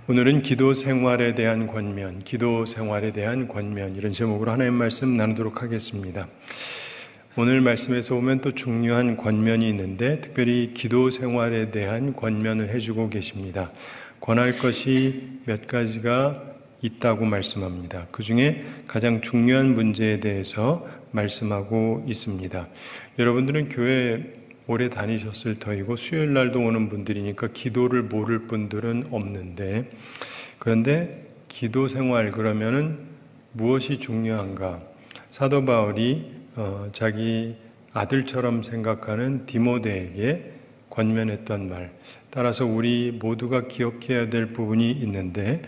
오늘은 기도 생활에 대한 권면, 기도 생활에 대한 권면 이런 제목으로 하나님 말씀 나누도록 하겠습니다. 오늘 말씀에서 보면 또 중요한 권면이 있는데 특별히 기도 생활에 대한 권면을 해주고 계십니다. 권할 것이 몇 가지가 있다고 말씀합니다. 그 중에 가장 중요한 문제에 대해서 말씀하고 있습니다. 여러분들은 교회 오래 다니셨을 터이고 수요일 날도 오는 분들이니까 기도를 모를 분들은 없는데, 그런데 기도 생활 그러면은 무엇이 중요한가? 사도 바울이 자기 아들처럼 생각하는 디모데에게 권면했던 말, 따라서 우리 모두가 기억해야 될 부분이 있는데,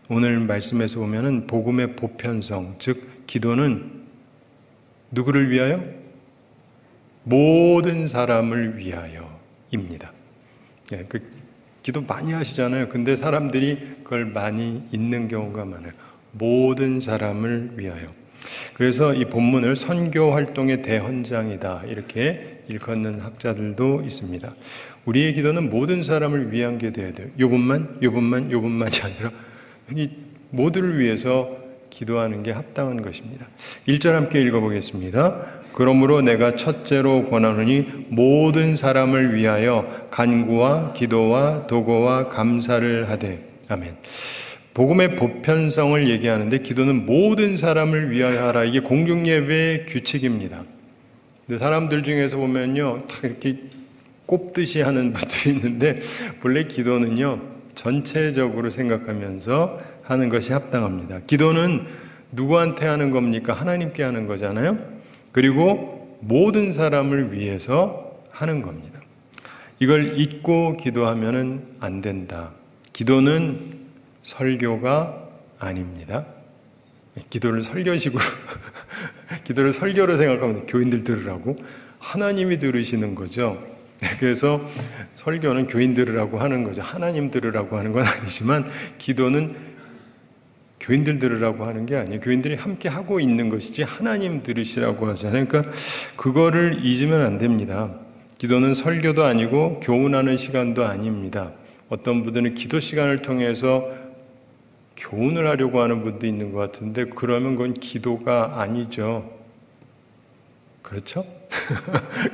오늘 말씀에서 보면은 복음의 보편성, 즉 기도는 누구를 위하여? 모든 사람을 위하여입니다. 기도 많이 하시잖아요. 근데 사람들이 그걸 많이 잊는 경우가 많아요. 모든 사람을 위하여. 그래서 이 본문을 선교 활동의 대헌장이다 이렇게 일컫는 학자들도 있습니다. 우리의 기도는 모든 사람을 위한 게 돼야 돼요. 요분만이 아니라 이 모두를 위해서 기도하는 게 합당한 것입니다. 1절 함께 읽어보겠습니다. 그러므로 내가 첫째로 권하노니 모든 사람을 위하여 간구와 기도와 도고와 감사를 하되. 아멘. 복음의 보편성을 얘기하는데 기도는 모든 사람을 위하여 하라. 이게 공중예배의 규칙입니다. 근데 사람들 중에서 보면요, 다 이렇게 꼽듯이 하는 분들이 있는데 본래 기도는요, 전체적으로 생각하면서 하는 것이 합당합니다. 기도는 누구한테 하는 겁니까? 하나님께 하는 거잖아요. 그리고 모든 사람을 위해서 하는 겁니다. 이걸 잊고 기도하면은 안 된다. 기도는 설교가 아닙니다. 기도를 설교식으로 기도를 설교로 생각하면 교인들 들으라고 하나님이 들으시는 거죠. 그래서 설교는 교인 들으라고 하는 거죠. 하나님 들으라고 하는 건 아니지만 기도는 교인들 들으라고 하는 게 아니에요. 교인들이 함께 하고 있는 것이지 하나님 들으시라고 하잖아요. 그러니까 그거를 잊으면 안 됩니다. 기도는 설교도 아니고 교훈하는 시간도 아닙니다. 어떤 분들은 기도 시간을 통해서 교훈을 하려고 하는 분도 있는 것 같은데 그러면 그건 기도가 아니죠. 그렇죠?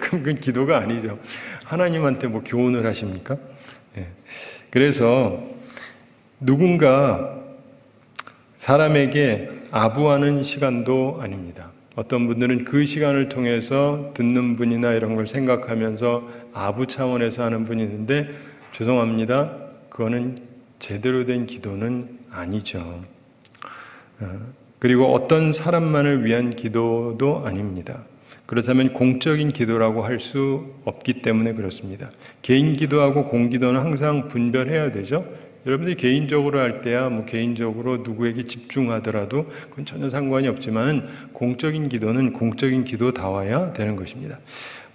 그럼 그건 기도가 아니죠. 하나님한테 뭐 교훈을 하십니까? 네. 그래서 누군가 사람에게 아부하는 시간도 아닙니다. 어떤 분들은 그 시간을 통해서 듣는 분이나 이런 걸 생각하면서 아부 차원에서 하는 분이 있는데 죄송합니다. 그거는 제대로 된 기도는 아니죠. 그리고 어떤 사람만을 위한 기도도 아닙니다. 그렇다면 공적인 기도라고 할 수 없기 때문에 그렇습니다. 개인 기도하고 공기도는 항상 분별해야 되죠. 여러분들이 개인적으로 할 때야 뭐 개인적으로 누구에게 집중하더라도 그건 전혀 상관이 없지만 공적인 기도는 공적인 기도다워야 되는 것입니다.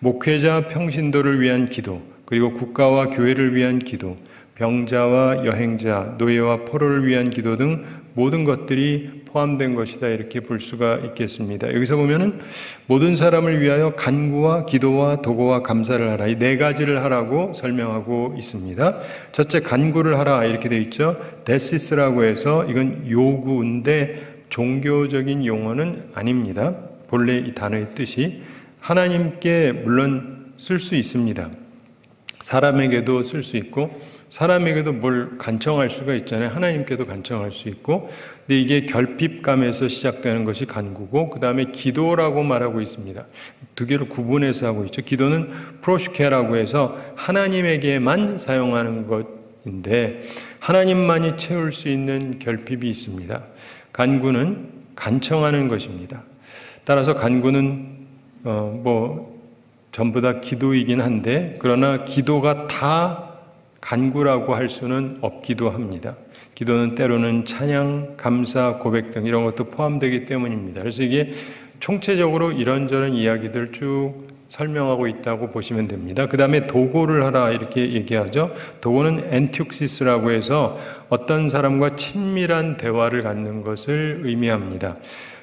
목회자 평신도를 위한 기도, 그리고 국가와 교회를 위한 기도, 병자와 여행자, 노예와 포로를 위한 기도 등 모든 것들이 포함된 것이다 이렇게 볼 수가 있겠습니다. 여기서 보면은 모든 사람을 위하여 간구와 기도와 도고와 감사를 하라, 이 네 가지를 하라고 설명하고 있습니다. 첫째, 간구를 하라 이렇게 되어 있죠. 데시스라고 해서 이건 요구인데 종교적인 용어는 아닙니다. 본래 이 단어의 뜻이 하나님께 물론 쓸 수 있습니다. 사람에게도 쓸 수 있고 사람에게도 뭘 간청할 수가 있잖아요. 하나님께도 간청할 수 있고, 근데 이게 결핍감에서 시작되는 것이 간구고, 그 다음에 기도라고 말하고 있습니다. 두 개를 구분해서 하고 있죠. 기도는 프로슈케라고 해서 하나님에게만 사용하는 것인데 하나님만이 채울 수 있는 결핍이 있습니다. 간구는 간청하는 것입니다. 따라서 간구는 전부 다 기도이긴 한데, 그러나 기도가 다 간구라고 할 수는 없기도 합니다. 기도는 때로는 찬양, 감사, 고백 등 이런 것도 포함되기 때문입니다. 그래서 이게 총체적으로 이런저런 이야기들 쭉 설명하고 있다고 보시면 됩니다. 그 다음에 도고를 하라 이렇게 얘기하죠. 도고는 엔티옥시스라고 해서 어떤 사람과 친밀한 대화를 갖는 것을 의미합니다.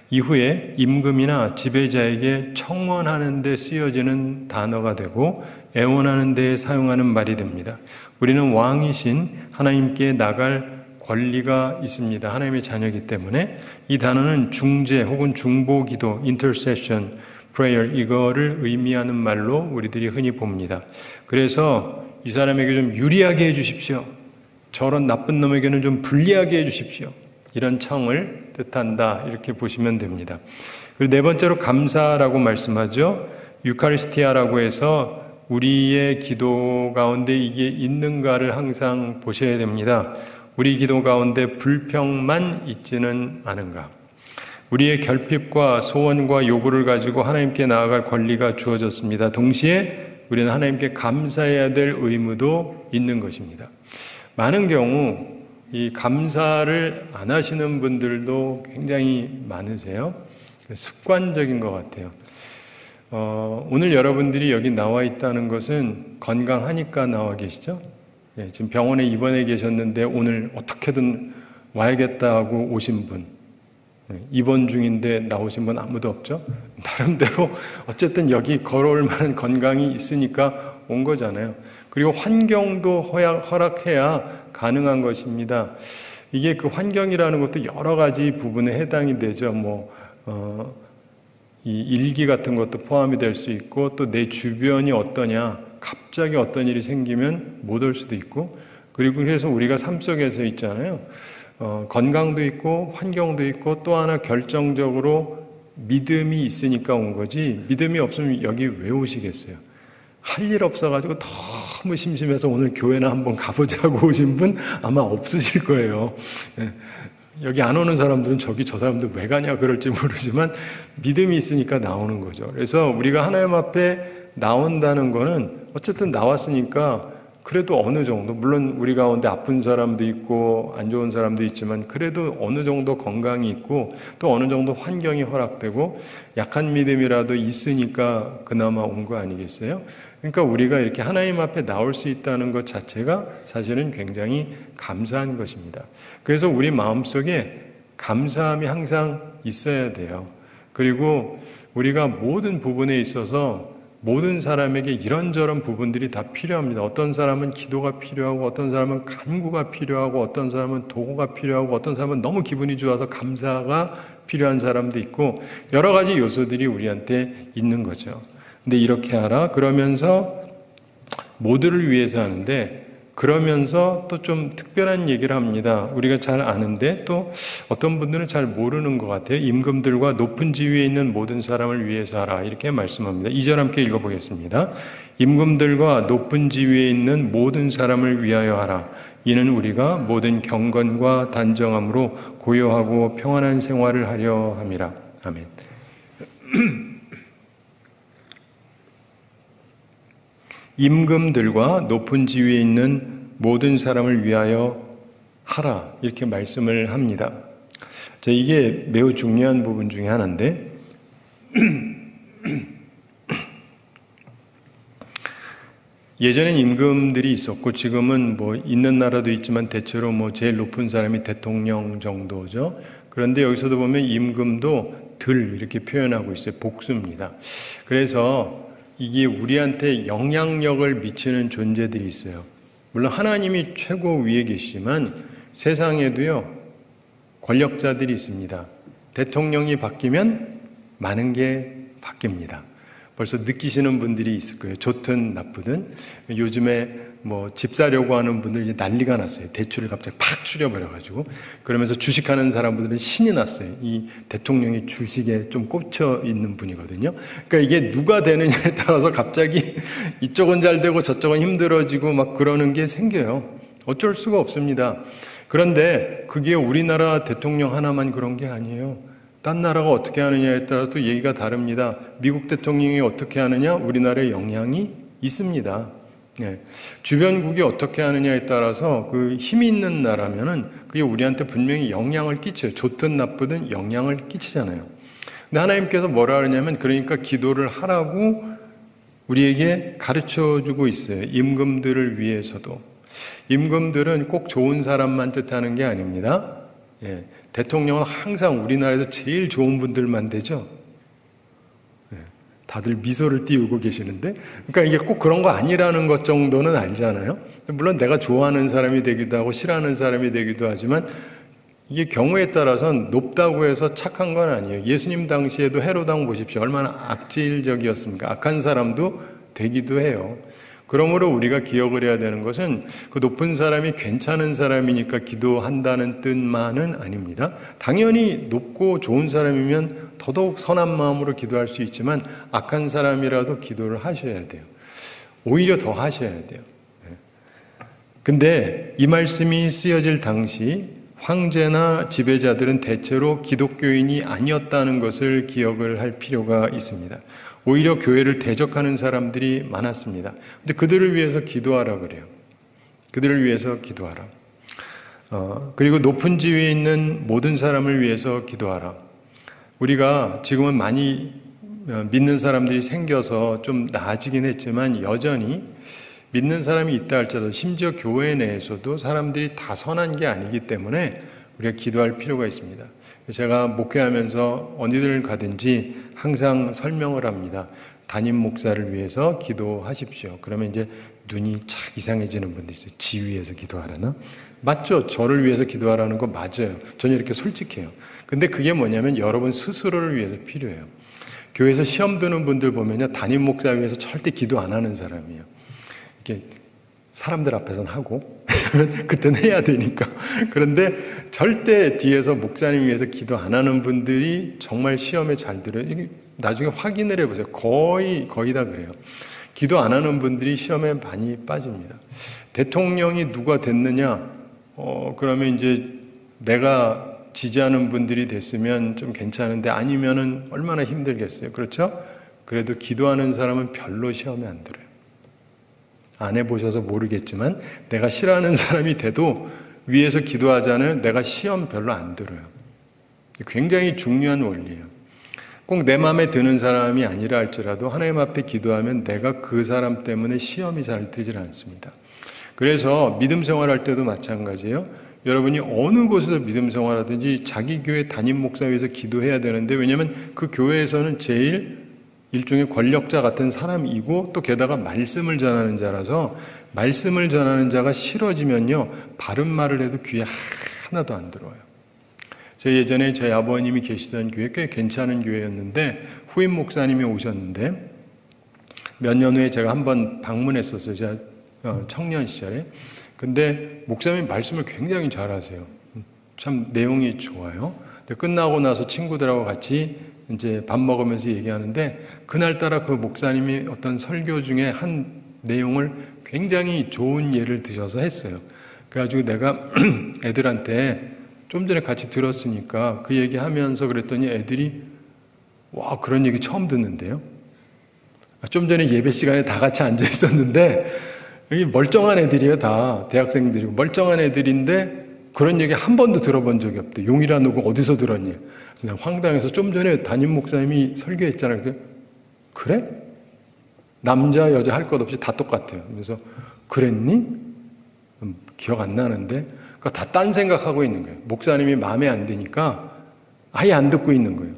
이후에 임금이나 지배자에게 청원하는 데 쓰여지는 단어가 되고 애원하는 데 사용하는 말이 됩니다. 우리는 왕이신 하나님께 나갈 권리가 있습니다. 하나님의 자녀이기 때문에. 이 단어는 중재 혹은 중보기도, intercession, prayer, 이거를 의미하는 말로 우리들이 흔히 봅니다. 그래서 이 사람에게 좀 유리하게 해주십시오. 저런 나쁜 놈에게는 좀 불리하게 해주십시오. 이런 청을 뜻한다, 이렇게 보시면 됩니다. 그리고 네 번째로 감사라고 말씀하죠. 유카리스티아라고 해서 우리의 기도 가운데 이게 있는가를 항상 보셔야 됩니다. 우리 기도 가운데 불평만 있지는 않은가. 우리의 결핍과 소원과 요구를 가지고 하나님께 나아갈 권리가 주어졌습니다. 동시에 우리는 하나님께 감사해야 될 의무도 있는 것입니다. 많은 경우 이 감사를 안 하시는 분들도 굉장히 많으세요. 습관적인 것 같아요. 오늘 여러분들이 여기 나와 있다는 것은 건강하니까 나와 계시죠? 예, 지금 병원에 입원해 계셨는데 오늘 어떻게든 와야겠다 하고 오신 분, 입원 중인데 나오신 분 아무도 없죠? 나름대로 어쨌든 여기 걸어올 만한 건강이 있으니까 온 거잖아요. 그리고 환경도 허락해야 가능한 것입니다. 이게 그 환경이라는 것도 여러 가지 부분에 해당이 되죠. 이 일기 같은 것도 포함이 될 수 있고, 또 내 주변이 어떠냐, 갑자기 어떤 일이 생기면 못 올 수도 있고, 그리고 그래서 우리가 삶 속에서 있잖아요. 건강도 있고 환경도 있고, 또 하나 결정적으로 믿음이 있으니까 온 거지, 믿음이 없으면 여기 왜 오시겠어요? 할 일 없어가지고 너무 심심해서 오늘 교회나 한번 가보자고 오신 분 아마 없으실 거예요. 여기 안 오는 사람들은 저기 저 사람들 왜 가냐 그럴지 모르지만 믿음이 있으니까 나오는 거죠. 그래서 우리가 하나님 앞에 나온다는 거는 어쨌든 나왔으니까 그래도 어느 정도, 물론 우리 가운데 아픈 사람도 있고 안 좋은 사람도 있지만 그래도 어느 정도 건강이 있고 또 어느 정도 환경이 허락되고 약한 믿음이라도 있으니까 그나마 온 거 아니겠어요? 그러니까 우리가 이렇게 하나님 앞에 나올 수 있다는 것 자체가 사실은 굉장히 감사한 것입니다. 그래서 우리 마음속에 감사함이 항상 있어야 돼요. 그리고 우리가 모든 부분에 있어서 모든 사람에게 이런저런 부분들이 다 필요합니다. 어떤 사람은 기도가 필요하고, 어떤 사람은 간구가 필요하고, 어떤 사람은 도구가 필요하고, 어떤 사람은 너무 기분이 좋아서 감사가 필요한 사람도 있고, 여러 가지 요소들이 우리한테 있는 거죠. 근데 이렇게 하라 그러면서 모두를 위해서 하는데, 그러면서 또 좀 특별한 얘기를 합니다. 우리가 잘 아는데 또 어떤 분들은 잘 모르는 것 같아요. 임금들과 높은 지위에 있는 모든 사람을 위해서 하라, 이렇게 말씀합니다. 2절 함께 읽어보겠습니다. 임금들과 높은 지위에 있는 모든 사람을 위하여 하라. 이는 우리가 모든 경건과 단정함으로 고요하고 평안한 생활을 하려 함이라. 아멘. 임금들과 높은 지위에 있는 모든 사람을 위하여 하라, 이렇게 말씀을 합니다. 이게 매우 중요한 부분 중에 하나인데 예전엔 임금들이 있었고 지금은 있는 나라도 있지만 대체로 제일 높은 사람이 대통령 정도죠. 그런데 여기서도 보면 임금도 들 이렇게 표현하고 있어요. 복수입니다. 그래서 이게 우리한테 영향력을 미치는 존재들이 있어요. 물론 하나님이 최고 위에 계시지만 세상에도요 권력자들이 있습니다. 대통령이 바뀌면 많은 게 바뀝니다. 벌써 느끼시는 분들이 있을 거예요. 좋든 나쁘든. 요즘에 집 사려고 하는 분들 이제 난리가 났어요. 대출을 갑자기 팍 줄여버려가지고. 그러면서 주식하는 사람들은 신이 났어요. 이 대통령이 주식에 좀 꽂혀 있는 분이거든요. 그러니까 이게 누가 되느냐에 따라서 갑자기 이쪽은 잘 되고 저쪽은 힘들어지고 막 그러는 게 생겨요. 어쩔 수가 없습니다. 그런데 그게 우리나라 대통령 하나만 그런 게 아니에요. 딴 나라가 어떻게 하느냐에 따라서 또 얘기가 다릅니다. 미국 대통령이 어떻게 하느냐, 우리나라에 영향이 있습니다. 네. 주변국이 어떻게 하느냐에 따라서 그 힘이 있는 나라면은 그게 우리한테 분명히 영향을 끼쳐요. 좋든 나쁘든 영향을 끼치잖아요. 근데 하나님께서 뭐라 하느냐면, 그러니까 기도를 하라고 우리에게 가르쳐 주고 있어요. 임금들을 위해서도. 임금들은 꼭 좋은 사람만 뜻하는 게 아닙니다. 예. 대통령은 항상 우리나라에서 제일 좋은 분들만 되죠. 예. 다들 미소를 띄우고 계시는데, 그러니까 이게 꼭 그런 거 아니라는 것 정도는 알잖아요. 물론 내가 좋아하는 사람이 되기도 하고 싫어하는 사람이 되기도 하지만 이게 경우에 따라서는 높다고 해서 착한 건 아니에요. 예수님 당시에도 헤롯 왕 보십시오. 얼마나 악질적이었습니까? 악한 사람도 되기도 해요. 그러므로 우리가 기억을 해야 되는 것은 그 높은 사람이 괜찮은 사람이니까 기도한다는 뜻만은 아닙니다. 당연히 높고 좋은 사람이면 더더욱 선한 마음으로 기도할 수 있지만 악한 사람이라도 기도를 하셔야 돼요. 오히려 더 하셔야 돼요. 근데 이 말씀이 쓰여질 당시 황제나 지배자들은 대체로 기독교인이 아니었다는 것을 기억을 할 필요가 있습니다. 오히려 교회를 대적하는 사람들이 많았습니다. 근데 그들을 위해서 기도하라 그래요. 그들을 위해서 기도하라. 그리고 높은 지위에 있는 모든 사람을 위해서 기도하라. 우리가 지금은 많이 믿는 사람들이 생겨서 좀 나아지긴 했지만 여전히 믿는 사람이 있다 할지라도 심지어 교회 내에서도 사람들이 다 선한 게 아니기 때문에 우리가 기도할 필요가 있습니다. 제가 목회하면서 어디를 가든지 항상 설명을 합니다. 담임 목사를 위해서 기도하십시오. 그러면 이제 눈이 착 이상해지는 분들 있어요. 지위에서 기도하라나? 맞죠? 저를 위해서 기도하라는 거 맞아요. 저는 이렇게 솔직해요. 근데 그게 뭐냐면 여러분 스스로를 위해서 필요해요. 교회에서 시험 드는 분들 보면요. 담임 목사 위해서 절대 기도 안 하는 사람이에요. 이렇게 사람들 앞에서는 하고 그때는 해야 되니까. 그런데 절대 뒤에서 목사님 위해서 기도 안 하는 분들이 정말 시험에 잘 들어요. 이게 나중에 확인을 해보세요. 거의 다 그래요. 기도 안 하는 분들이 시험에 많이 빠집니다. 대통령이 누가 됐느냐? 그러면 이제 내가 지지하는 분들이 됐으면 좀 괜찮은데 아니면은 얼마나 힘들겠어요. 그렇죠? 그래도 기도하는 사람은 별로 시험에 안 들어요. 안 해보셔서 모르겠지만 내가 싫어하는 사람이 돼도 위에서 기도하자는 내가 시험 별로 안 들어요. 굉장히 중요한 원리예요. 꼭 내 마음에 드는 사람이 아니라 할지라도 하나님 앞에 기도하면 내가 그 사람 때문에 시험이 잘 들질 않습니다. 그래서 믿음 생활할 때도 마찬가지예요. 여러분이 어느 곳에서 믿음 생활하든지 자기 교회 담임 목사 위해서 기도해야 되는데, 왜냐하면 그 교회에서는 제일 일종의 권력자 같은 사람이고 또 게다가 말씀을 전하는 자라서 말씀을 전하는 자가 싫어지면요 바른 말을 해도 귀에 하나도 안 들어와요. 제 예전에 저희 아버님이 계시던 교회 꽤 괜찮은 교회였는데 후임 목사님이 오셨는데 몇 년 후에 제가 한번 방문했었어요. 제가 청년 시절에. 근데 목사님이 말씀을 굉장히 잘하세요. 참 내용이 좋아요. 근데 끝나고 나서 친구들하고 같이 이제 밥 먹으면서 얘기하는데 그날따라 그 목사님이 어떤 설교 중에 한 내용을 굉장히 좋은 예를 드셔서 했어요. 그래가지고 내가 애들한테 좀 전에 같이 들었으니까 그 얘기하면서 그랬더니 애들이 와 그런 얘기 처음 듣는데요. 좀 전에 예배 시간에 다 같이 앉아 있었는데 여기 멀쩡한 애들이에요. 다 대학생들이고 멀쩡한 애들인데 그런 얘기 한 번도 들어본 적이 없대. 용이라 누구 어디서 들었니? 그냥 황당해서 좀 전에 담임 목사님이 설교했잖아요. 그래? 남자 여자 할 것 없이 다 똑같아요. 그래서 그랬니? 기억 안 나는데 그러니까 다 딴 생각하고 있는 거예요. 목사님이 마음에 안 드니까 아예 안 듣고 있는 거예요.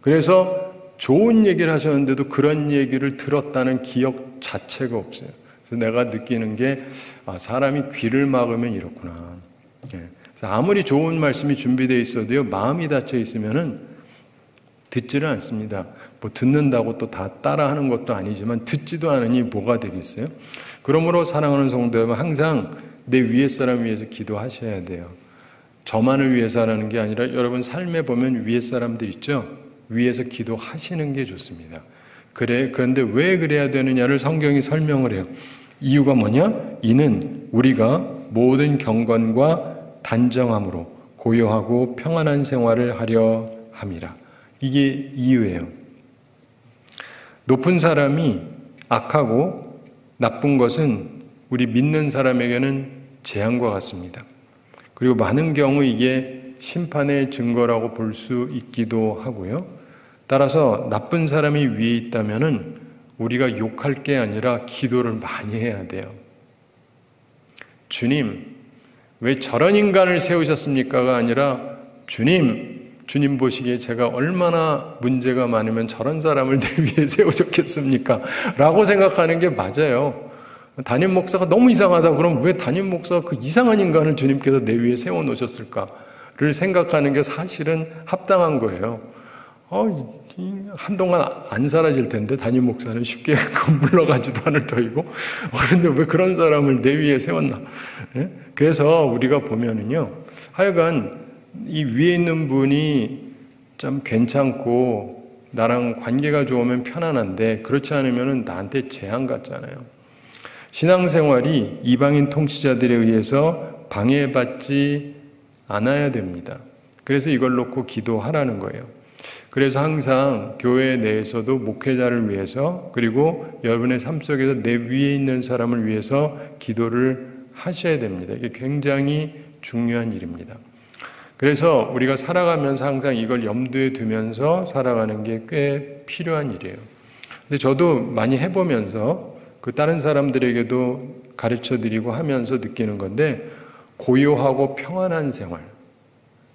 그래서 좋은 얘기를 하셨는데도 그런 얘기를 들었다는 기억 자체가 없어요. 그래서 내가 느끼는 게 사람이 귀를 막으면 이렇구나. 그래서 아무리 좋은 말씀이 준비되어 있어도요 마음이 닫혀 있으면은 듣지를 않습니다. 뭐 듣는다고 또 다 따라하는 것도 아니지만 듣지도 않으니 뭐가 되겠어요? 그러므로 사랑하는 성도 여러분 항상 내 위에 사람 위해서 기도하셔야 돼요. 저만을 위해서 하라는 게 아니라 여러분 삶에 보면 위에 사람들 있죠? 위에서 기도하시는 게 좋습니다. 그런데 왜 그래야 되느냐를 성경이 설명을 해요. 이유가 뭐냐? 이는 우리가 모든 경건과 단정함으로 고요하고 평안한 생활을 하려 함이라. 이게 이유예요. 높은 사람이 악하고 나쁜 것은 우리 믿는 사람에게는 재앙과 같습니다. 그리고 많은 경우 이게 심판의 증거라고 볼 수 있기도 하고요. 따라서 나쁜 사람이 위에 있다면은 우리가 욕할 게 아니라 기도를 많이 해야 돼요. 주님, 왜 저런 인간을 세우셨습니까가 아니라 주님, 주님 보시기에 제가 얼마나 문제가 많으면 저런 사람을 내 위에 세우셨겠습니까? 라고 생각하는 게 맞아요. 담임 목사가 너무 이상하다 그러면 왜 담임 목사가 그 이상한 인간을 주님께서 내 위에 세워놓으셨을까를 생각하는 게 사실은 합당한 거예요. 한동안 안 사라질 텐데 담임 목사는 쉽게 물러가지도 않을 터이고 그런데 왜 그런 사람을 내 위에 세웠나? 예? 그래서 우리가 보면은요, 하여간 이 위에 있는 분이 좀 괜찮고 나랑 관계가 좋으면 편안한데 그렇지 않으면 나한테 재앙 같잖아요. 신앙생활이 이방인 통치자들에 의해서 방해받지 않아야 됩니다. 그래서 이걸 놓고 기도하라는 거예요. 그래서 항상 교회 내에서도 목회자를 위해서 그리고 여러분의 삶 속에서 내 위에 있는 사람을 위해서 기도를 하셔야 됩니다. 이게 굉장히 중요한 일입니다. 그래서 우리가 살아가면서 항상 이걸 염두에 두면서 살아가는 게 꽤 필요한 일이에요. 근데 저도 많이 해보면서 그 다른 사람들에게도 가르쳐드리고 하면서 느끼는 건데, 고요하고 평안한 생활,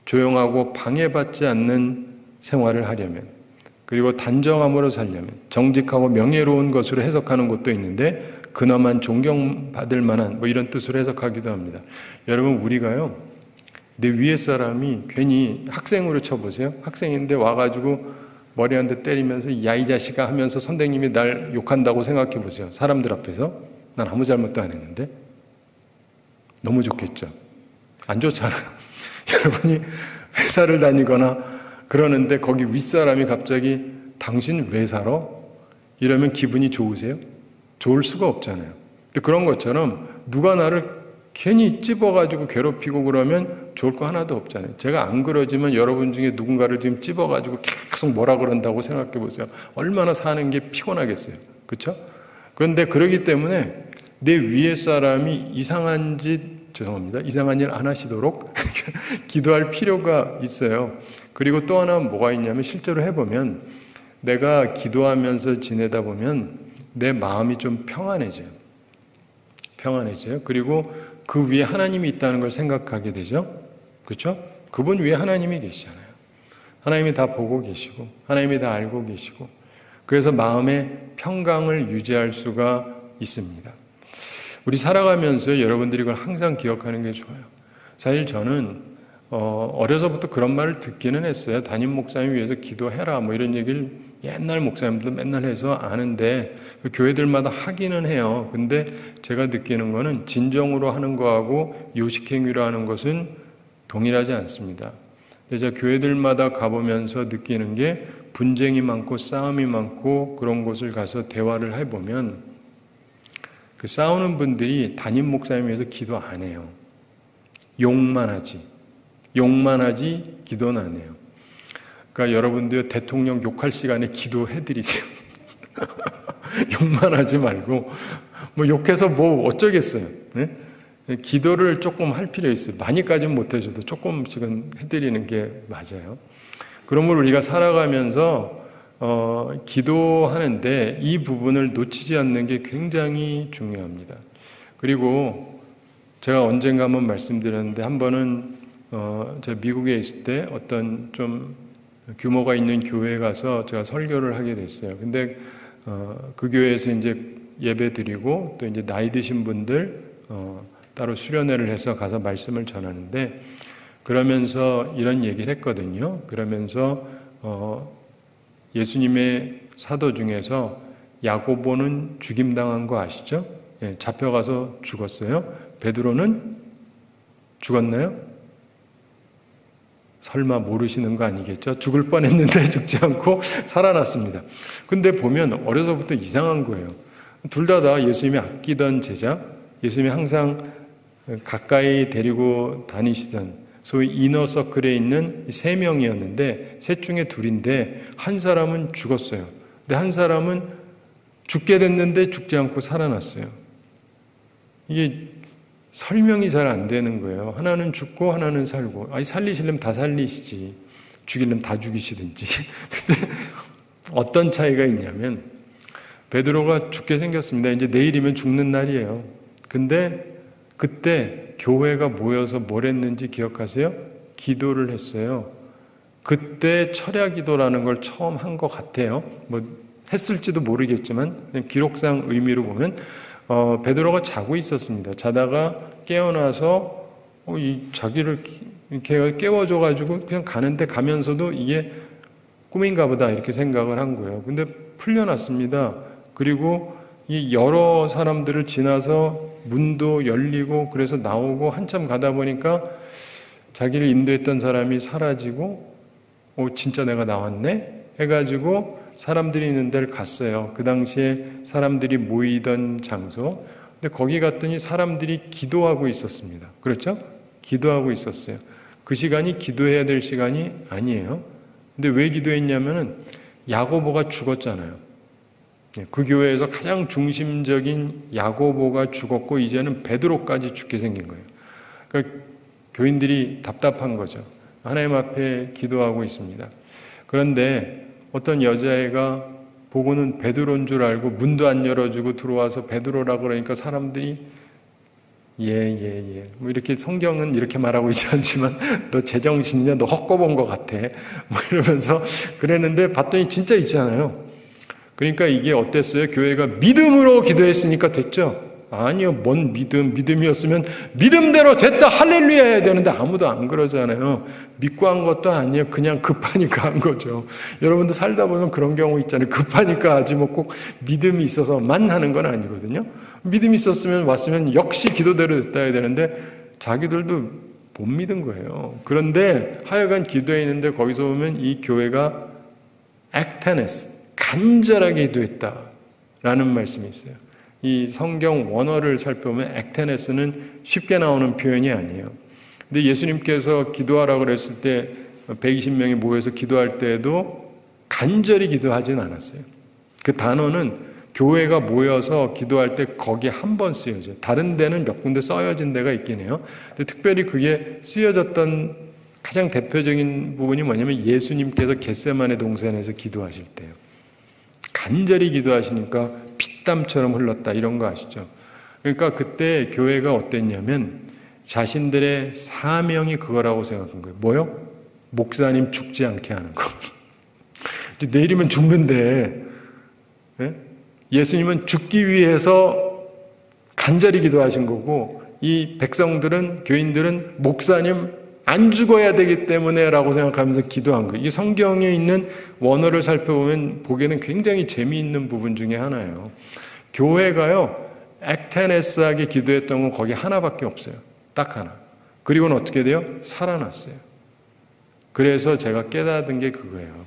조용하고 방해받지 않는 생활을 하려면, 그리고 단정함으로 살려면, 정직하고 명예로운 것으로 해석하는 것도 있는데 그나마 존경받을 만한 이런 뜻으로 해석하기도 합니다. 여러분, 우리가요, 내 위에 사람이 괜히 학생으로 쳐보세요. 학생인데 와가지고 머리 한 대 때리면서 야 이 자식아 하면서 선생님이 날 욕한다고 생각해 보세요. 사람들 앞에서. 난 아무 잘못도 안 했는데. 너무 좋겠죠. 안 좋잖아요. 여러분이 회사를 다니거나 그러는데 거기 윗사람이 갑자기 당신 왜 살아? 이러면 기분이 좋으세요? 좋을 수가 없잖아요. 근데 그런 것처럼 누가 나를 괜히 찝어가지고 괴롭히고 그러면 좋을 거 하나도 없잖아요. 제가 안 그러지만 여러분 중에 누군가를 지금 찝어가지고 계속 뭐라 그런다고 생각해 보세요. 얼마나 사는 게 피곤하겠어요. 그렇죠? 그런데 그러기 때문에 내 위에 사람이 이상한 일 안 하시도록 기도할 필요가 있어요. 그리고 또 하나 뭐가 있냐면, 실제로 해보면 내가 기도하면서 지내다 보면 내 마음이 좀 평안해져요. 그리고 그 위에 하나님이 있다는 걸 생각하게 되죠. 그렇죠? 그분 위에 하나님이 계시잖아요. 하나님이 다 보고 계시고 하나님이 다 알고 계시고, 그래서 마음의 평강을 유지할 수가 있습니다. 우리 살아가면서 여러분들이 이걸 항상 기억하는 게 좋아요. 사실 저는 어려서부터 그런 말을 듣기는 했어요. 담임 목사님 위해서 기도해라 이런 얘기를 옛날 목사님들도 맨날 해서 아는데 그 교회들마다 하기는 해요. 근데 제가 느끼는 거는 진정으로 하는 거하고 요식행위로 하는 것은 동일하지 않습니다. 근데 제가 교회들마다 가보면서 느끼는 게, 분쟁이 많고 싸움이 많고 그런 곳을 가서 대화를 해보면 그 싸우는 분들이 담임 목사님 위해서 기도 안 해요. 욕만 하지 기도는 안 해요. 그러니까 여러분들 대통령 욕할 시간에 기도해드리세요. 욕만 하지 말고 욕해서 어쩌겠어요. 네? 기도를 조금 할 필요 있어요. 많이까지는 못해줘도 조금씩은 해드리는 게 맞아요. 그러므로 우리가 살아가면서 기도하는데 이 부분을 놓치지 않는 게 굉장히 중요합니다. 그리고 제가 언젠가 한번 말씀드렸는데, 한 번은 제가 미국에 있을 때 어떤 좀 규모가 있는 교회에 가서 제가 설교를 하게 됐어요. 근데 그 교회에서 이제 예배 드리고 또 이제 나이 드신 분들 따로 수련회를 해서 가서 말씀을 전하는데, 그러면서 이런 얘기를 했거든요. 그러면서 예수님의 사도 중에서 야고보는 죽임당한 거 아시죠? 예, 잡혀가서 죽었어요. 베드로는 죽었나요? 설마 모르시는 거 아니겠죠? 죽을 뻔했는데 죽지 않고 살아났습니다. 근데 보면 어려서부터 이상한 거예요. 둘 다 예수님이 아끼던 제자, 예수님이 항상 가까이 데리고 다니시던 소위 이너서클에 있는 3명이었는데 셋 중에 둘인데 한 사람은 죽었어요. 근데 한 사람은 죽게 됐는데 죽지 않고 살아났어요. 이게 설명이 잘 안 되는 거예요. 하나는 죽고 하나는 살고. 살리시려면 다 살리시지. 죽이려면 다 죽이시든지. 근데 어떤 차이가 있냐면, 베드로가 죽게 생겼습니다. 이제 내일이면 죽는 날이에요. 근데 그때 교회가 모여서 뭘 했는지 기억하세요? 기도를 했어요. 그때 철야 기도라는 걸 처음 한 것 같아요. 뭐 했을지도 모르겠지만 그냥 기록상 의미로 보면 베드로가 자고 있었습니다. 자다가 깨어나서 자기를 이렇게 깨워줘가지고 그냥 가는데 가면서도 이게 꿈인가 보다 이렇게 생각을 한 거예요. 근데 풀려났습니다. 그리고 이 여러 사람들을 지나서 문도 열리고 그래서 나오고 한참 가다 보니까 자기를 인도했던 사람이 사라지고 진짜 내가 나왔네? 해가지고 사람들이 있는 데를 갔어요. 그 당시에 사람들이 모이던 장소. 근데 거기 갔더니 사람들이 기도하고 있었습니다. 그렇죠? 기도하고 있었어요. 그 시간이 기도해야 될 시간이 아니에요. 근데 왜 기도했냐면은 야고보가 죽었잖아요. 그 교회에서 가장 중심적인 야고보가 죽었고 이제는 베드로까지 죽게 생긴 거예요. 그러니까 교인들이 답답한 거죠. 하나님 앞에 기도하고 있습니다. 그런데 어떤 여자애가 보고는 베드로인 줄 알고 문도 안 열어주고 들어와서 베드로라고 그러니까 사람들이 뭐 이렇게 성경은 이렇게 말하고 있지 않지만 너 제정신이냐? 너 헛거본 것 같아. 뭐 이러면서 그랬는데 봤더니 진짜 있잖아요. 그러니까 이게 어땠어요? 교회가 믿음으로 기도했으니까 됐죠? 아니요. 뭔 믿음이었으면 믿음대로 됐다 할렐루야 해야 되는데 아무도 안 그러잖아요. 믿고 한 것도 아니에요. 그냥 급하니까 한 거죠. 여러분도 살다 보면 그런 경우 있잖아요. 급하니까 하지 뭐 꼭 믿음이 있어서만 하는 건 아니거든요. 믿음이 있었으면 왔으면 역시 기도대로 됐다 해야 되는데 자기들도 못 믿은 거예요. 그런데 하여간 기도했는데 거기서 보면 이 교회가 액테네스 간절하게 기도했다라는 말씀이 있어요. 이 성경 원어를 살펴보면 액테네스는 쉽게 나오는 표현이 아니에요. 근데 예수님께서 기도하라고 그랬을 때 120명이 모여서 기도할 때에도 간절히 기도하진 않았어요. 그 단어는 교회가 모여서 기도할 때 거기에 한 번 쓰여져요. 다른 데는 몇 군데 써여진 데가 있긴 해요. 근데 특별히 그게 쓰여졌던 가장 대표적인 부분이 뭐냐면 예수님께서 겟세마네 동산에서 기도하실 때요. 간절히 기도하시니까 피땀처럼 흘렀다 이런 거 아시죠? 그러니까 그때 교회가 어땠냐면 자신들의 사명이 그거라고 생각한 거예요. 뭐요? 목사님 죽지 않게 하는 거. 내일이면 죽는데 예수님은 죽기 위해서 간절히 기도하신 거고 이 백성들은 교인들은 목사님 안 죽어야 되기 때문에 라고 생각하면서 기도한 거예요. 이 성경에 있는 원어를 살펴보면 보기에는 굉장히 재미있는 부분 중에 하나예요. 교회가요 액테네스하게 기도했던 건 거기 하나밖에 없어요. 딱 하나. 그리고는 어떻게 돼요? 살아났어요. 그래서 제가 깨닫은 게 그거예요.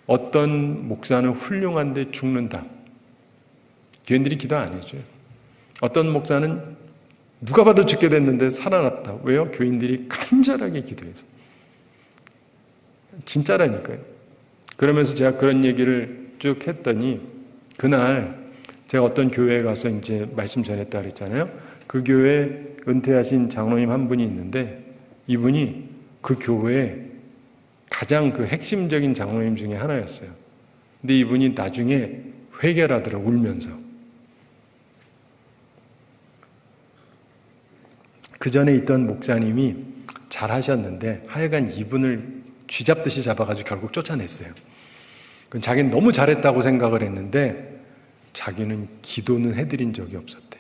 어떤 목사는 훌륭한데 죽는다. 교인들이 기도 안 해줘요. 어떤 목사는 누가 봐도 죽게 됐는데 살아났다. 왜요? 교인들이 간절하게 기도해서. 진짜라니까요. 그러면서 제가 그런 얘기를 쭉 했더니 그날 제가 어떤 교회에 가서 이제 말씀 전했다 그랬잖아요. 그 교회에 은퇴하신 장로님 한 분이 있는데 이분이 그 교회에 가장 그 핵심적인 장로님 중에 하나였어요. 근데 이분이 나중에 회개를 하더라고요. 울면서. 그 전에 있던 목사님이 잘하셨는데 하여간 이분을 쥐잡듯이 잡아가지고 결국 쫓아냈어요. 자기는 너무 잘했다고 생각을 했는데 자기는 기도는 해드린 적이 없었대.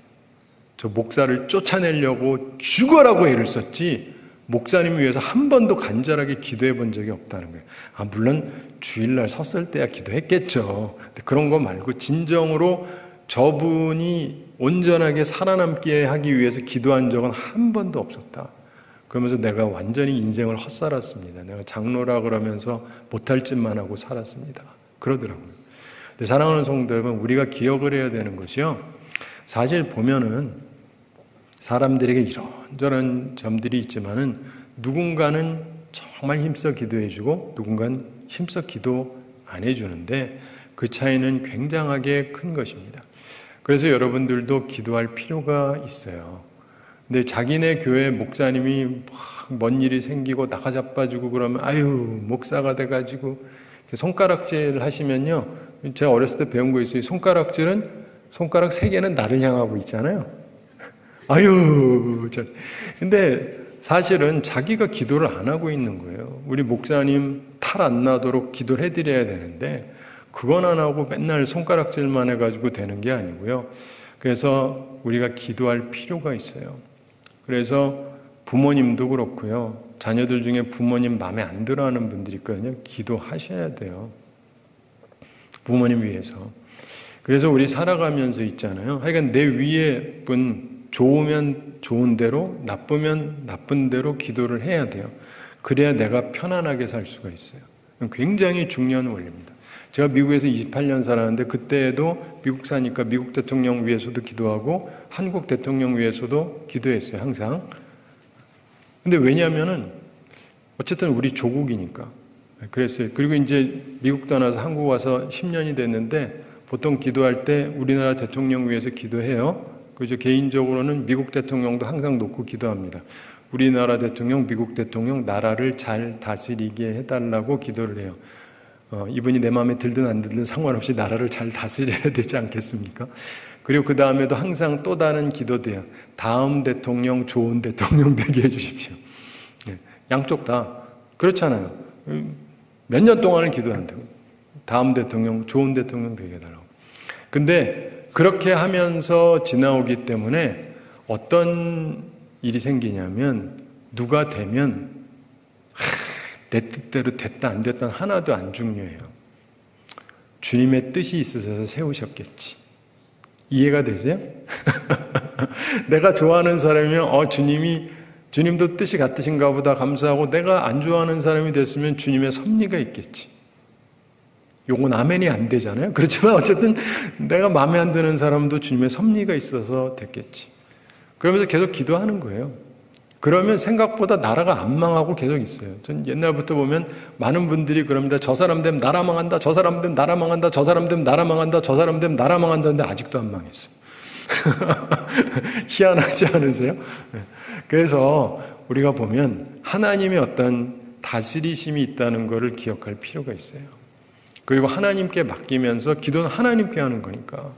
저 목사를 쫓아내려고 죽어라고 애를 썼지 목사님 위해서 한 번도 간절하게 기도해 본 적이 없다는 거예요. 물론 주일날 섰을 때야 기도했겠죠. 근데 그런 거 말고 진정으로 저분이 온전하게 살아남게 하기 위해서 기도한 적은 한 번도 없었다. 그러면서 내가 완전히 인생을 헛살았습니다. 내가 장로라 그러면서 못할 짓만 하고 살았습니다. 그러더라고요. 근데 사랑하는 성도 여러분, 우리가 기억을 해야 되는 것이요. 사실 보면은 사람들에게 이런저런 점들이 있지만은 누군가는 정말 힘써 기도해주고 누군가는 힘써 기도 안 해주는데 그 차이는 굉장하게 큰 것입니다. 그래서 여러분들도 기도할 필요가 있어요. 근데 자기네 교회 목사님이 먼 일이 생기고 나가 자빠지고 그러면 아유 목사가 돼가지고 손가락질 하시면요. 제가 어렸을 때 배운 거 있어요. 손가락질은 손가락 3개는 나를 향하고 있잖아요. 아유 근데 사실은 자기가 기도를 안 하고 있는 거예요. 우리 목사님 탈 안 나도록 기도를 해드려야 되는데 그건 안 하고 맨날 손가락질만 해가지고 되는 게 아니고요. 그래서 우리가 기도할 필요가 있어요. 그래서 부모님도 그렇고요. 자녀들 중에 부모님 마음에 안 들어하는 분들이 있거든요. 기도하셔야 돼요. 부모님 위해서. 그래서 우리 살아가면서 있잖아요. 하여간 내 위에 분 좋으면 좋은 대로, 나쁘면 나쁜 대로 기도를 해야 돼요. 그래야 내가 편안하게 살 수가 있어요. 굉장히 중요한 원리입니다. 제가 미국에서 28년 살았는데 그때에도 미국 사니까 미국 대통령 위해서도 기도하고 한국 대통령 위해서도 기도했어요. 항상. 근데 왜냐하면은 어쨌든 우리 조국이니까 그랬어요. 그리고 이제 미국 떠나서 한국 와서 10년이 됐는데 보통 기도할 때 우리나라 대통령 위해서 기도해요. 그죠? 개인적으로는 미국 대통령도 항상 놓고 기도합니다. 우리나라 대통령, 미국 대통령 나라를 잘 다스리게 해달라고 기도를 해요. 이분이 내 마음에 들든 안 들든 상관없이 나라를 잘 다스려야 되지 않겠습니까? 그리고 그 다음에도 항상 또 다른 기도도요. 다음 대통령 좋은 대통령 되게 해주십시오. 양쪽 다 그렇잖아요. 몇 년 동안을 기도한다고. 다음 대통령 좋은 대통령 되게 해달라고. 근데 그렇게 하면서 지나오기 때문에 어떤 일이 생기냐면 누가 되면 내 뜻대로 됐다 안 됐다 하나도 안 중요해요. 주님의 뜻이 있으셔서 세우셨겠지. 이해가 되세요? 내가 좋아하는 사람이면 주님도 뜻이 같으신가 보다 감사하고 내가 안 좋아하는 사람이 됐으면 주님의 섭리가 있겠지. 요건 아멘이 안 되잖아요. 그렇지만 어쨌든 내가 마음에 안 드는 사람도 주님의 섭리가 있어서 됐겠지. 그러면서 계속 기도하는 거예요. 그러면 생각보다 나라가 안 망하고 계속 있어요. 전 옛날부터 보면 많은 분들이 그럽니다. 저 사람 되면 나라 망한다. 저 사람 되면 나라 망한다. 저 사람 되면 나라 망한다. 저 사람 되면 나라 망한다는데 아직도 안 망했어요. 희한하지 않으세요? 그래서 우리가 보면 하나님의 어떤 다스리심이 있다는 것을 기억할 필요가 있어요. 그리고 하나님께 맡기면서 기도는 하나님께 하는 거니까.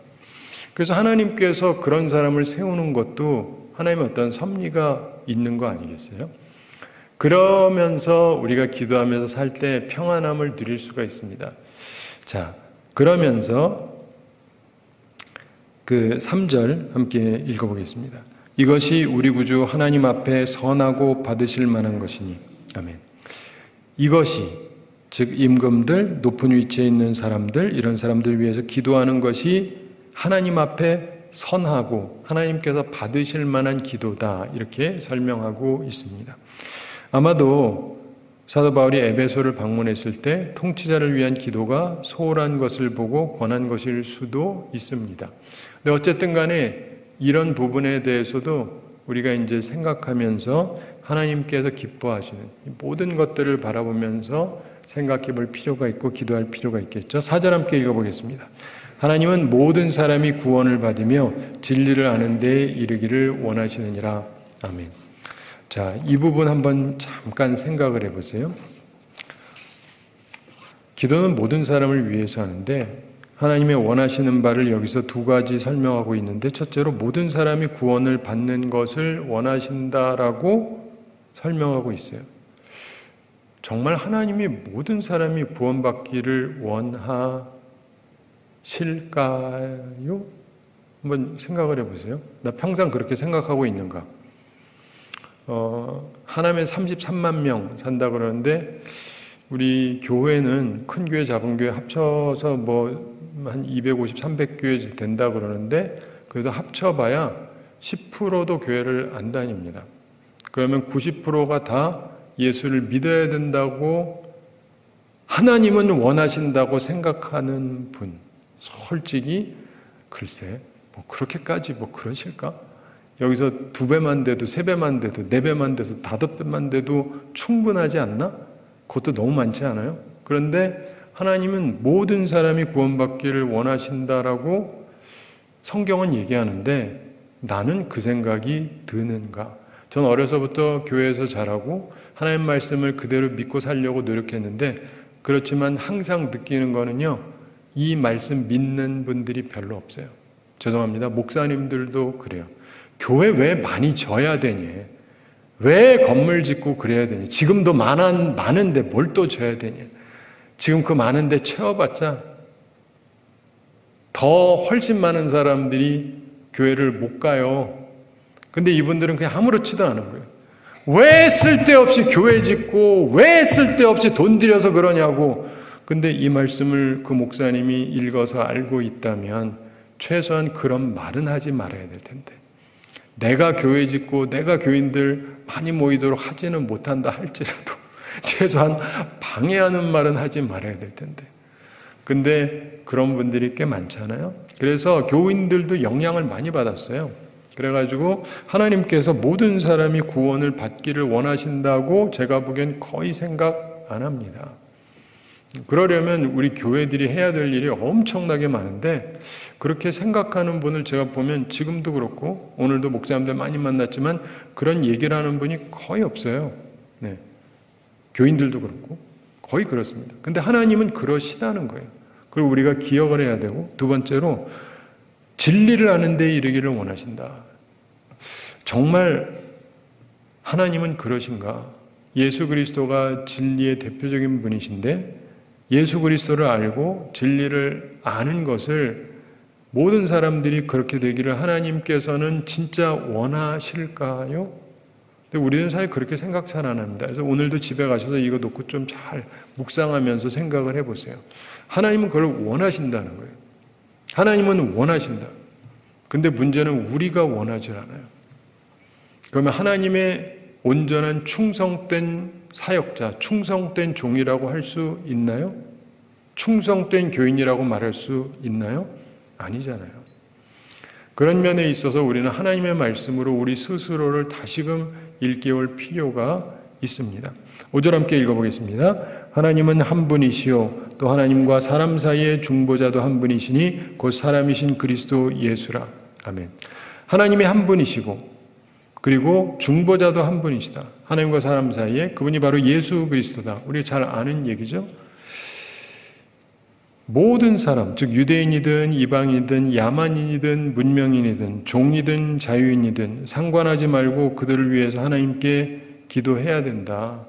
그래서 하나님께서 그런 사람을 세우는 것도 하나님의 어떤 섭리가 있는 거 아니겠어요? 그러면서 우리가 기도하면서 살 때 평안함을 누릴 수가 있습니다. 자, 그러면서 그 3절 함께 읽어보겠습니다. 이것이 우리 구주 하나님 앞에 선하고 받으실 만한 것이니. 아멘. 이것이, 즉 임금들, 높은 위치에 있는 사람들, 이런 사람들 위해서 기도하는 것이 하나님 앞에 선하고 하나님께서 받으실 만한 기도다, 이렇게 설명하고 있습니다. 아마도 사도 바울이 에베소를 방문했을 때 통치자를 위한 기도가 소홀한 것을 보고 권한 것일 수도 있습니다. 근데 어쨌든 간에 이런 부분에 대해서도 우리가 이제 생각하면서 하나님께서 기뻐하시는 모든 것들을 바라보면서 생각해 볼 필요가 있고 기도할 필요가 있겠죠. 4절 함께 읽어보겠습니다. 하나님은 모든 사람이 구원을 받으며 진리를 아는 데에 이르기를 원하시느니라. 아멘. 자, 이 부분 한번 잠깐 생각을 해보세요. 기도는 모든 사람을 위해서 하는데 하나님의 원하시는 바를 여기서 두 가지 설명하고 있는데, 첫째로 모든 사람이 구원을 받는 것을 원하신다라고 설명하고 있어요. 정말 하나님이 모든 사람이 구원받기를 원하실까요? 한번 생각을 해보세요. 나 평생 그렇게 생각하고 있는가? 하나면 33만 명 산다 그러는데 우리 교회는 큰 교회 작은 교회 합쳐서 뭐 한 250, 300교회 된다 그러는데 그래도 합쳐봐야 10%도 교회를 안 다닙니다. 그러면 90%가 다 예수를 믿어야 된다고 하나님은 원하신다고 생각하는 분, 솔직히 글쎄 뭐 그렇게까지 뭐 그러실까? 여기서 2배만 돼도 3배만 돼도 4배만 돼도 5배만 돼도 충분하지 않나? 그것도 너무 많지 않아요? 그런데 하나님은 모든 사람이 구원받기를 원하신다라고 성경은 얘기하는데 나는 그 생각이 드는가? 전 어려서부터 교회에서 자라고 하나님 말씀을 그대로 믿고 살려고 노력했는데 그렇지만 항상 느끼는 거는요, 이 말씀 믿는 분들이 별로 없어요. 죄송합니다. 목사님들도 그래요. 교회 왜 많이 져야 되니? 왜 건물 짓고 그래야 되냐? 지금도 많은데 뭘 또 줘야 되냐? 지금 그 많은데 채워봤자 더 훨씬 많은 사람들이 교회를 못 가요. 근데 이분들은 그냥 아무렇지도 않은 거예요. 왜 쓸데없이 교회 짓고 왜 쓸데없이 돈 들여서 그러냐고. 근데 이 말씀을 그 목사님이 읽어서 알고 있다면 최소한 그런 말은 하지 말아야 될 텐데, 내가 교회 짓고 내가 교인들 많이 모이도록 하지는 못한다 할지라도 최소한 방해하는 말은 하지 말아야 될 텐데, 근데 그런 분들이 꽤 많잖아요. 그래서 교인들도 영향을 많이 받았어요. 그래가지고 하나님께서 모든 사람이 구원을 받기를 원하신다고 제가 보기엔 거의 생각 안 합니다. 그러려면 우리 교회들이 해야 될 일이 엄청나게 많은데, 그렇게 생각하는 분을 제가 보면 지금도 그렇고 오늘도 목사님들 많이 만났지만 그런 얘기를 하는 분이 거의 없어요. 네. 교인들도 그렇고 거의 그렇습니다. 근데 하나님은 그러시다는 거예요. 그리고 우리가 기억을 해야 되고, 두 번째로 진리를 아는 데 이르기를 원하신다. 정말 하나님은 그러신가? 예수 그리스도가 진리의 대표적인 분이신데 예수 그리스도를 알고 진리를 아는 것을 모든 사람들이 그렇게 되기를 하나님께서는 진짜 원하실까요? 근데 우리는 사실 그렇게 생각 잘 안 합니다. 그래서 오늘도 집에 가셔서 이거 놓고 좀 잘 묵상하면서 생각을 해보세요. 하나님은 그걸 원하신다는 거예요. 하나님은 원하신다. 근데 문제는 우리가 원하지 않아요. 그러면 하나님의 온전한 충성된 사역자, 충성된 종이라고 할 수 있나요? 충성된 교인이라고 말할 수 있나요? 아니잖아요. 그런 면에 있어서 우리는 하나님의 말씀으로 우리 스스로를 다시금 일깨울 필요가 있습니다. 5절 함께 읽어보겠습니다. 하나님은 한 분이시요 또 하나님과 사람 사이의 중보자도 한 분이시니 곧 사람이신 그리스도 예수라. 아멘. 하나님이 한 분이시고 그리고 중보자도 한 분이시다. 하나님과 사람 사이에 그분이 바로 예수 그리스도다. 우리 잘 아는 얘기죠. 모든 사람, 즉 유대인이든 이방인이든 야만인이든 문명인이든 종이든 자유인이든 상관하지 말고 그들을 위해서 하나님께 기도해야 된다.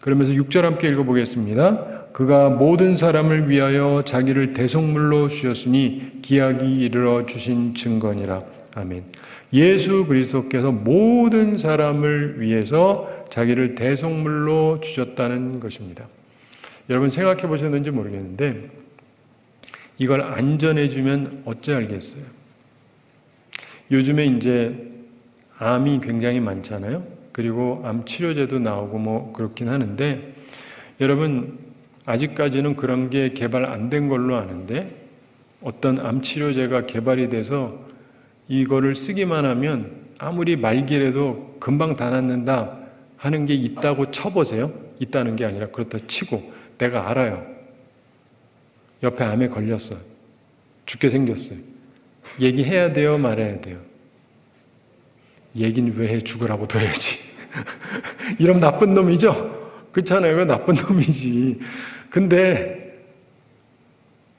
그러면서 6절 함께 읽어보겠습니다. 그가 모든 사람을 위하여 자기를 대속물로 주셨으니 기약이 이르러 주신 증거니라. 아멘. 예수 그리스도께서 모든 사람을 위해서 자기를 대속물로 주셨다는 것입니다. 여러분 생각해 보셨는지 모르겠는데 이걸 안 전해주면 어찌 알겠어요? 요즘에 이제 암이 굉장히 많잖아요. 그리고 암 치료제도 나오고 뭐 그렇긴 하는데, 여러분 아직까지는 그런 게 개발 안 된 걸로 아는데 어떤 암 치료제가 개발이 돼서 이거를 쓰기만 하면 아무리 말기라도 금방 다 낫는다 하는 게 있다고 쳐보세요. 있다는 게 아니라 그렇다 치고 내가 알아요. 옆에 암에 걸렸어. 죽게 생겼어요. 얘기해야 돼요? 말해야 돼요? 얘긴 왜 해? 죽으라고 둬야지. 이런 나쁜 놈이죠? 그렇잖아요. 그 나쁜 놈이지. 근데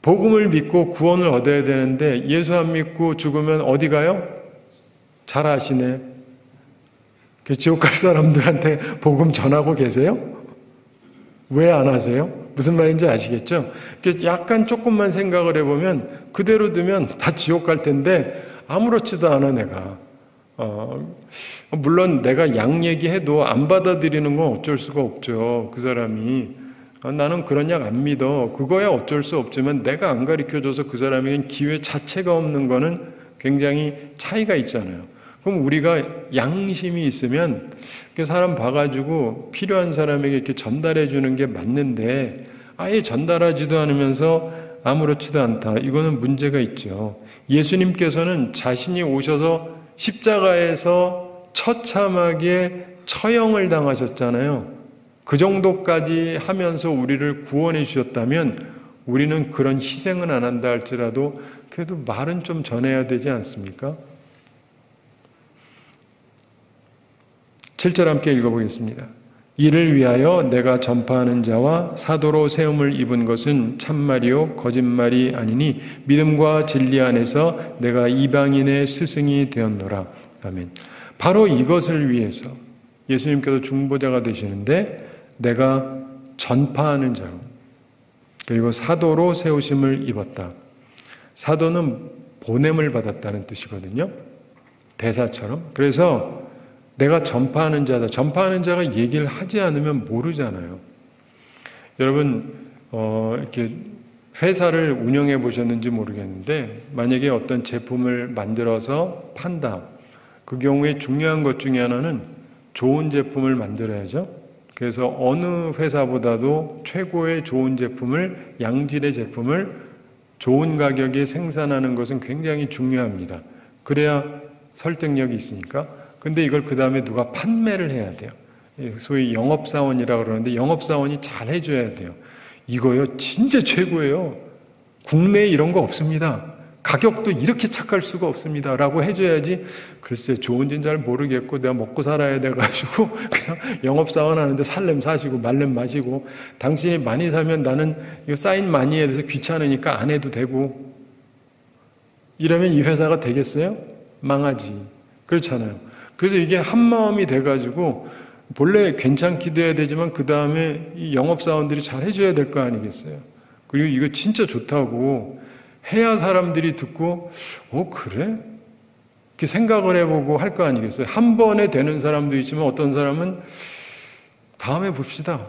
복음을 믿고 구원을 얻어야 되는데 예수 안 믿고 죽으면 어디 가요? 잘 아시네. 지옥 갈 사람들한테 복음 전하고 계세요? 왜 안 하세요? 무슨 말인지 아시겠죠? 약간 조금만 생각을 해보면 그대로 두면 다 지옥 갈 텐데 아무렇지도 않아 내가. 물론 내가 약 얘기해도 안 받아들이는 건 어쩔 수가 없죠. 그 사람이 나는 그런 약 안 믿어. 그거야 어쩔 수 없지만 내가 안 가르쳐줘서 그 사람에겐 기회 자체가 없는 거는 굉장히 차이가 있잖아요. 그럼 우리가 양심이 있으면 사람 봐가지고 필요한 사람에게 이렇게 전달해 주는 게 맞는데 아예 전달하지도 않으면서 아무렇지도 않다. 이거는 문제가 있죠. 예수님께서는 자신이 오셔서 십자가에서 처참하게 처형을 당하셨잖아요. 그 정도까지 하면서 우리를 구원해 주셨다면 우리는 그런 희생은 안 한다 할지라도 그래도 말은 좀 전해야 되지 않습니까? 7절 함께 읽어보겠습니다. 이를 위하여 내가 전파하는 자와 사도로 세움을 입은 것은 참말이요 거짓말이 아니니 믿음과 진리 안에서 내가 이방인의 스승이 되었노라. 아멘. 바로 이것을 위해서 예수님께서 중보자가 되시는데 내가 전파하는 자, 그리고 사도로 세우심을 입었다. 사도는 보냄을 받았다는 뜻이거든요. 대사처럼. 그래서 내가 전파하는 자다. 전파하는 자가 얘기를 하지 않으면 모르잖아요. 여러분 이렇게 회사를 운영해 보셨는지 모르겠는데 만약에 어떤 제품을 만들어서 판다. 그 경우에 중요한 것 중에 하나는 좋은 제품을 만들어야죠. 그래서 어느 회사보다도 최고의 좋은 제품을, 양질의 제품을 좋은 가격에 생산하는 것은 굉장히 중요합니다. 그래야 설득력이 있으니까. 근데 이걸 그 다음에 누가 판매를 해야 돼요. 소위 영업사원이라고 그러는데 영업사원이 잘 해줘야 돼요. 이거요 진짜 최고예요. 국내에 이런 거 없습니다. 가격도 이렇게 착할 수가 없습니다 라고 해줘야지. 글쎄 좋은지는 잘 모르겠고 내가 먹고 살아야 돼가지고 그냥 영업사원 하는데 살렘 사시고 말렘 마시고, 당신이 많이 사면 나는 이거 사인 많이 해야 돼서 귀찮으니까 안 해도 되고, 이러면 이 회사가 되겠어요? 망하지. 그렇잖아요. 그래서 이게 한마음이 돼가지고 본래 괜찮기도 해야 되지만 그 다음에 이 영업사원들이 잘 해줘야 될 거 아니겠어요. 그리고 이거 진짜 좋다고 해야 사람들이 듣고 그래? 이렇게 생각을 해보고 할 거 아니겠어요. 한 번에 되는 사람도 있지만 어떤 사람은 다음에 봅시다.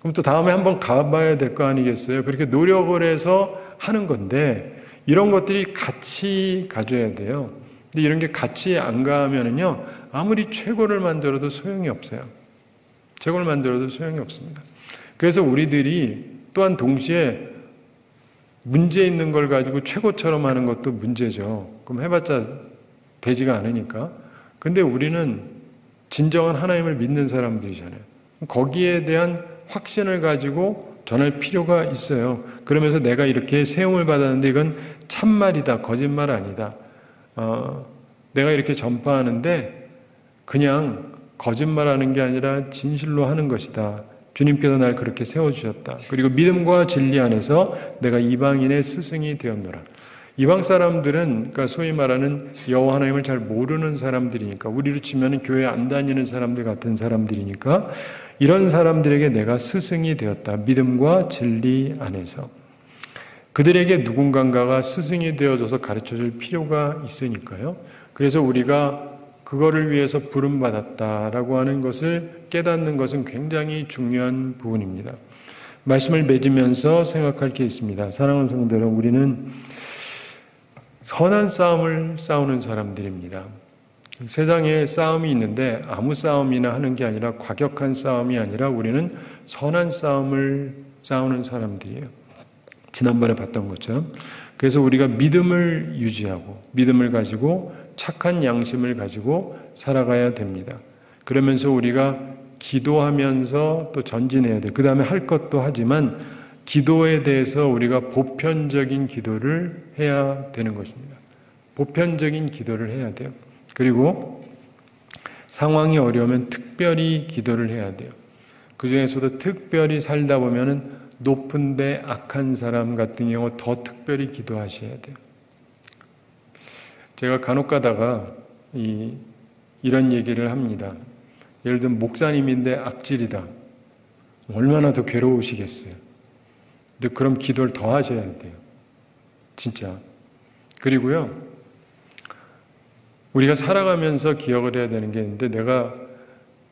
그럼 또 다음에 한번 가봐야 될 거 아니겠어요. 그렇게 노력을 해서 하는 건데 이런 것들이 같이 가져야 돼요. 근데 이런 게 같이 안 가면은요 아무리 최고를 만들어도 소용이 없어요. 최고를 만들어도 소용이 없습니다. 그래서 우리들이 또한 동시에 문제 있는 걸 가지고 최고처럼 하는 것도 문제죠. 그럼 해봤자 되지가 않으니까. 근데 우리는 진정한 하나님을 믿는 사람들이잖아요. 거기에 대한 확신을 가지고 전할 필요가 있어요. 그러면서 내가 이렇게 세움을 받았는데 이건 참말이다, 거짓말 아니다. 내가 이렇게 전파하는데 그냥 거짓말하는 게 아니라 진실로 하는 것이다. 주님께서 날 그렇게 세워주셨다. 그리고 믿음과 진리 안에서 내가 이방인의 스승이 되었노라. 이방 사람들은 그러니까 소위 말하는 여호와 하나님을 잘 모르는 사람들이니까, 우리로 치면 교회 안 다니는 사람들 같은 사람들이니까 이런 사람들에게 내가 스승이 되었다. 믿음과 진리 안에서. 그들에게 누군가가 스승이 되어줘서 가르쳐줄 필요가 있으니까요. 그래서 우리가 그거를 위해서 부름받았다라고 하는 것을 깨닫는 것은 굉장히 중요한 부분입니다. 말씀을 맺으면서 생각할 게 있습니다. 사랑하는 성도 여러분, 우리는 선한 싸움을 싸우는 사람들입니다. 세상에 싸움이 있는데 아무 싸움이나 하는 게 아니라, 과격한 싸움이 아니라 우리는 선한 싸움을 싸우는 사람들이에요. 지난번에 봤던 것처럼. 그래서 우리가 믿음을 유지하고 믿음을 가지고 착한 양심을 가지고 살아가야 됩니다. 그러면서 우리가 기도하면서 또 전진해야 돼요. 그 다음에 할 것도 하지만 기도에 대해서 우리가 보편적인 기도를 해야 되는 것입니다. 보편적인 기도를 해야 돼요. 그리고 상황이 어려우면 특별히 기도를 해야 돼요. 그 중에서도 특별히 살다 보면은 높은데 악한 사람 같은 경우 더 특별히 기도하셔야 돼요. 제가 간혹 가다가 이런 얘기를 합니다. 예를 들면 목사님인데 악질이다. 얼마나 더 괴로우시겠어요. 근데 그럼 기도를 더 하셔야 돼요. 진짜. 그리고요, 우리가 살아가면서 기억을 해야 되는 게 있는데, 내가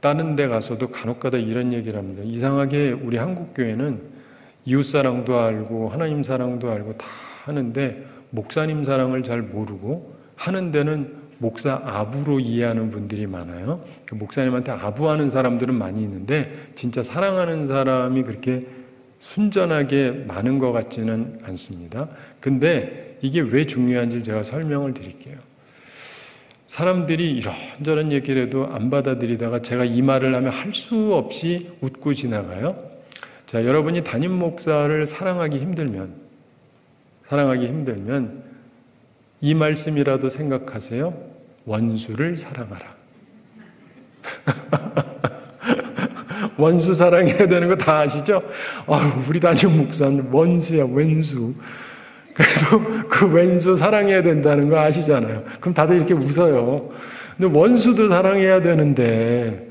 다른 데 가서도 간혹 가다 이런 얘기를 합니다. 이상하게 우리 한국교회는 이웃사랑도 알고 하나님 사랑도 알고 다 하는데 목사님 사랑을 잘 모르고, 하는 데는 목사 아부로 이해하는 분들이 많아요. 목사님한테 아부하는 사람들은 많이 있는데 진짜 사랑하는 사람이 그렇게 순전하게 많은 것 같지는 않습니다. 근데 이게 왜 중요한지 제가 설명을 드릴게요. 사람들이 이런저런 얘기를 해도 안 받아들이다가 제가 이 말을 하면 할 수 없이 웃고 지나가요. 자, 여러분이 담임 목사를 사랑하기 힘들면 이 말씀이라도 생각하세요. 원수를 사랑하라. 원수 사랑해야 되는 거 다 아시죠? 우리 담임 목사는 원수야, 왼수. 그래도 그 왼수 사랑해야 된다는 거 아시잖아요. 그럼 다들 이렇게 웃어요. 근데 원수도 사랑해야 되는데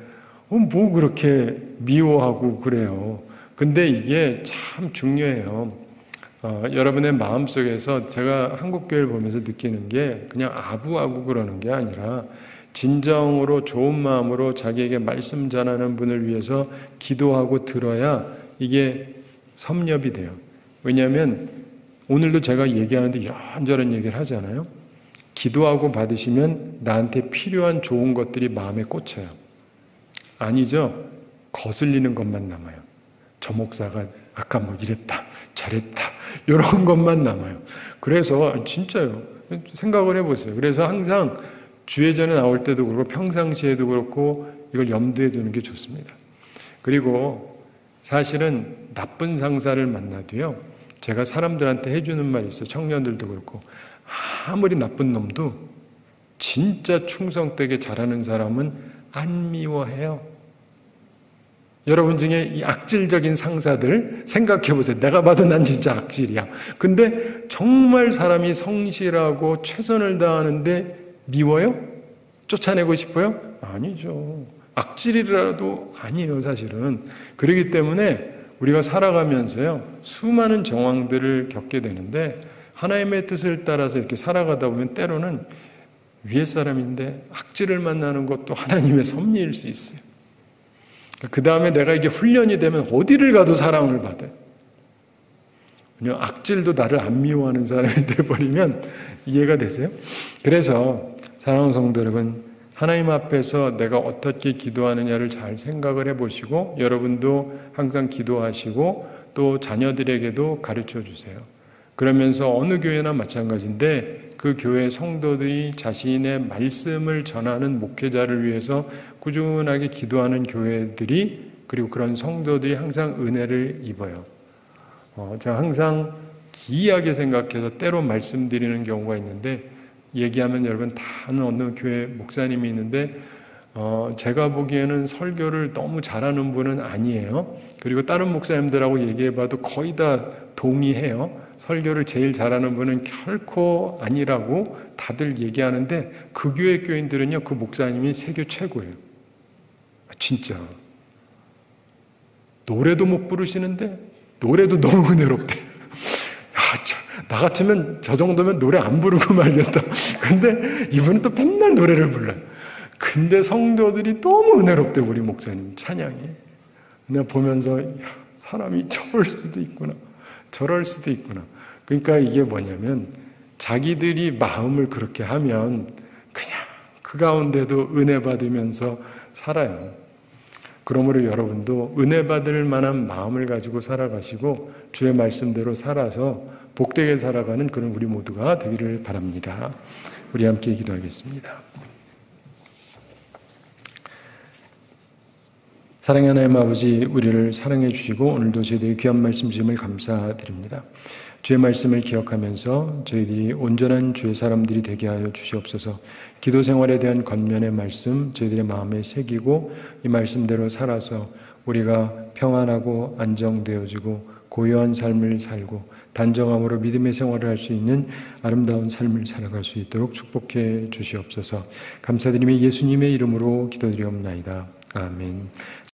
뭐 그렇게 미워하고 그래요. 근데 이게 참 중요해요. 여러분의 마음속에서 제가 한국교회를 보면서 느끼는 게 그냥 아부하고 그러는 게 아니라 진정으로 좋은 마음으로 자기에게 말씀 전하는 분을 위해서 기도하고 들어야 이게 섭렵이 돼요. 왜냐하면 오늘도 제가 얘기하는데 이런저런 얘기를 하잖아요. 기도하고 받으시면 나한테 필요한 좋은 것들이 마음에 꽂혀요. 아니죠. 거슬리는 것만 남아요. 저 목사가 아까 뭐 이랬다 잘했다 이런 것만 남아요. 그래서 진짜요. 생각을 해보세요. 그래서 항상 주예전에 나올 때도 그렇고 평상시에도 그렇고 이걸 염두에 두는 게 좋습니다. 그리고 사실은 나쁜 상사를 만나도요. 제가 사람들한테 해주는 말이 있어요. 청년들도 그렇고 아무리 나쁜 놈도 진짜 충성되게 잘하는 사람은 안 미워해요. 여러분 중에 이 악질적인 상사들 생각해 보세요. 내가 봐도 난 진짜 악질이야. 근데 정말 사람이 성실하고 최선을 다하는데 미워요? 쫓아내고 싶어요? 아니죠. 악질이라도 아니에요, 사실은. 그렇기 때문에 우리가 살아가면서요, 수많은 정황들을 겪게 되는데 하나님의 뜻을 따라서 이렇게 살아가다 보면 때로는 위에 사람인데 악질을 만나는 것도 하나님의 섭리일 수 있어요. 그 다음에 내가 이게 훈련이 되면 어디를 가도 사랑을 받아요. 악질도 나를 안 미워하는 사람이 되어버리면 이해가 되세요? 그래서 사랑하는 성도 여러분, 하나님 앞에서 내가 어떻게 기도하느냐를 잘 생각을 해보시고 여러분도 항상 기도하시고 또 자녀들에게도 가르쳐 주세요. 그러면서 어느 교회나 마찬가지인데 그 교회 성도들이 자신의 말씀을 전하는 목회자를 위해서 꾸준하게 기도하는 교회들이 그리고 그런 성도들이 항상 은혜를 입어요. 제가 항상 기이하게 생각해서 때로 말씀드리는 경우가 있는데 얘기하면 여러분 다 아는 어느 교회 목사님이 있는데 제가 보기에는 설교를 너무 잘하는 분은 아니에요. 그리고 다른 목사님들하고 얘기해봐도 거의 다 동의해요. 설교를 제일 잘하는 분은 결코 아니라고 다들 얘기하는데 그 교회 교인들은요, 그 목사님이 세계 최고예요. 진짜. 노래도 못 부르시는데 노래도 너무 은혜롭대. 나 같으면 저 정도면 노래 안 부르고 말겠다. 근데 이분은 또 맨날 노래를 불러요. 근데 성도들이 너무 은혜롭대, 우리 목사님 찬양이. 내가 보면서 사람이 저럴 수도 있구나, 저럴 수도 있구나. 그러니까 이게 뭐냐면 자기들이 마음을 그렇게 하면 그냥 그 가운데도 은혜 받으면서 살아요. 그러므로 여러분도 은혜 받을 만한 마음을 가지고 살아가시고 주의 말씀대로 살아서 복되게 살아가는 그런 우리 모두가 되기를 바랍니다. 우리 함께 기도하겠습니다. 사랑의 하나님 아버지, 우리를 사랑해 주시고 오늘도 저희들이 귀한 말씀 주심을 감사드립니다. 주의 말씀을 기억하면서 저희들이 온전한 주의 사람들이 되게 하여 주시옵소서. 기도 생활에 대한 권면의 말씀 저희들의 마음에 새기고 이 말씀대로 살아서 우리가 평안하고 안정되어지고 고요한 삶을 살고 단정함으로 믿음의 생활을 할 수 있는 아름다운 삶을 살아갈 수 있도록 축복해 주시옵소서. 감사드리며 예수님의 이름으로 기도드리옵나이다. 아멘.